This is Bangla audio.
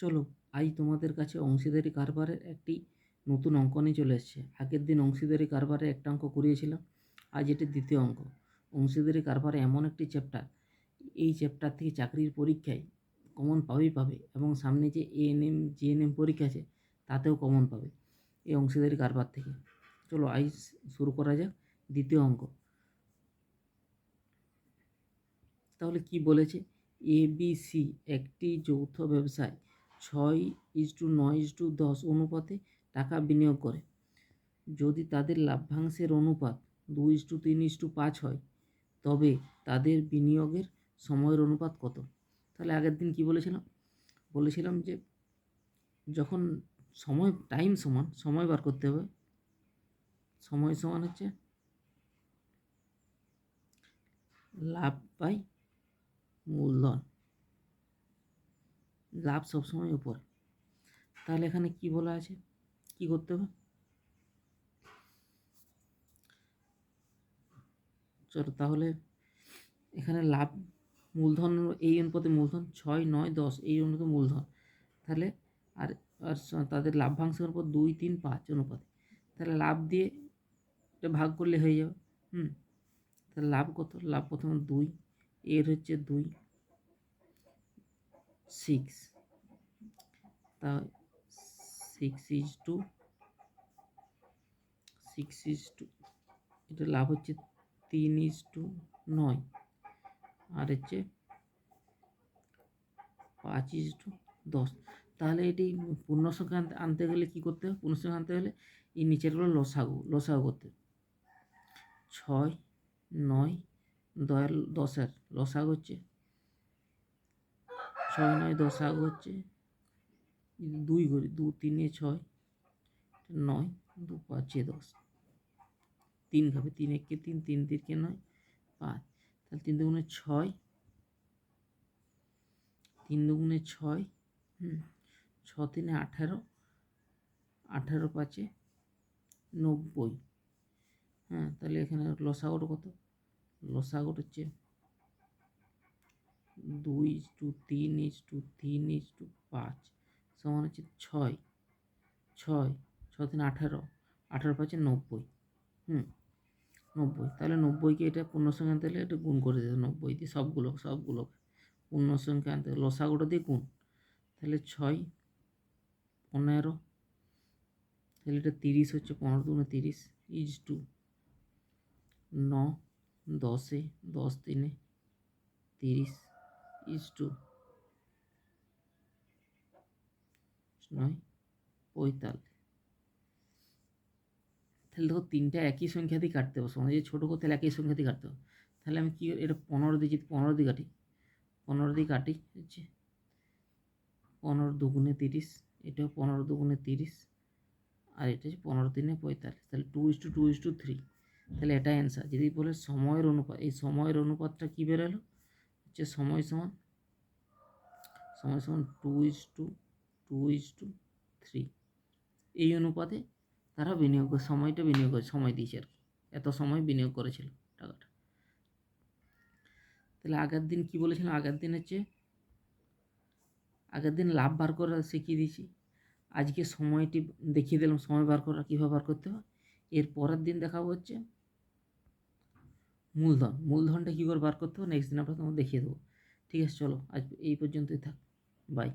চলো আজ তোমাদের কাছে অংশীদারি কারবারের একটি নতুন অঙ্ক নিয়ে চলে এসেছে। আগের দিন অংশীদারি কারবারে একটা অঙ্ক করিয়েছিলাম, আজ এটি দ্বিতীয় অঙ্ক। অংশীদারি কারবারে এমন একটি চ্যাপ্টার, এই চ্যাপ্টার থেকে চাকরির পরীক্ষায় কমন পাবে এবং সামনে যে এএনএম জিএনএম পরীক্ষা আছে তাতেও কমন পাবে এই অংশীদারি কারবার থেকে। চলো আজ শুরু করা যাক দ্বিতীয় অঙ্ক। তাহলে কি বলেছে, ABC একটি যৌথ ব্যবসায় 6:9:10 অনুপাতে টাকা বিনিয়োগ করে। যদি তাদের লাভ্যাংশের অনুপাত 2:3:5 হয়, তবে তাদের বিনিয়োগের সময়ের অনুপাত কত? তাহলে আগের দিন কি বলেছিলাম যে যখন টাইম সমান সময় বার করতে হবে। সময় সমান হচ্ছে লাভ বাই মূলধন, লাভ সবসময় উপরে। তাহলে এখানে কি বলা আছে, কি করতে হবে? চলো তাহলে এখানে লাভ মূলধন এই অনুপাতে মূলধন 6:9:10 এই অনুপাতে মূলধন, তাহলে আর তাদের লাভ্যাংশের উপর 2:3:5 অনুপাতে, তাহলে লাভ দিয়ে এটা ভাগ করলে হয়ে যাবে। তাহলে লাভ কত? লাভ প্রথমে 2, এর হচ্ছে 2, 6, তা 6:6 এটা লাভ হচ্ছে 3:9, আর হচ্ছে 5:10। তাহলে এটি পূর্ণসংখ্যা আনতে গেলে কি করতে হবে? পূর্ণসংখ্যা আনতে হলে এই নিচেরগুলো লসাগু করতে হবে। 6, 9, 10 লসাগু হচ্ছে 6, 9, 10 হচ্ছে 2 করি, 2 3 6, 9, 2 5 10, 3 খাবে, 3 1 3, 3 3 9, 5, তাহলে 3 দুগুণে 6, 3 দুগুণে 6, 6 3 18, 18 5 90। তাহলে এখানে লসাগুটা কত? লসাগুটা হচ্ছে 2:3:5 সমান হচ্ছে 6, 6 3 18, 18 5 90, 90। তাহলে 90কে এটা পূর্ণসংখ্যা আনতে হলে এটা গুণ করে দিতে 90 দিয়ে সবগুলোকে পূর্ণসংখ্যা আনতে লসাগুটা দিয়ে গুণ। তাহলে 6, 15, তাহলে এটা 30 হচ্ছে, 15 দুগুণে 30 = 9, 10 10 3 30 = 9 45। তাহলে দেখো তিনটা একই সংখ্যা দিয়ে কাটতে হবে, সমাজে ছোটো করতে হলে একই সংখ্যা দিয়ে কাটতে হবে। তাহলে আমি কি এটা 15 দিয়ে, যদি 15 দিয়ে কাটি, 15 দিয়ে কাটি হচ্ছে 15 দুগুণে 30, এটাও 15 দুগুণে 30, আর এটা হচ্ছে 15 3 45। তাহলে 2:2:3। তাহলে এটা অ্যান্সার। যদি বলে সময়ের অনুপাত, এই সময়ের অনুপাতটা কী বেরোলো? হচ্ছে সময় সমান 2:2:3। এই অনুপাতে তারা সময়টা বিনিয়োগ করে, সময় দিয়েছে আর কি, এত সময় বিনিয়োগ করেছিল টাকাটা। তাহলে আগের দিন কি বলেছিলাম? আগের দিন লাভ বার করা শিখিয়ে দিয়েছি, আজকে সময়টি দেখিয়ে দিলাম, সময় বার করা কীভাবে বার করতে হয়। এর পরের দিন দেখাবো হচ্ছে মূলধনটা কী করে বার করতে হবে, নেক্সট দিন আমরা তোমাকে দেখিয়ে দেবো। ঠিক আছে, চলো আজ এই পর্যন্তই থাক, বাই।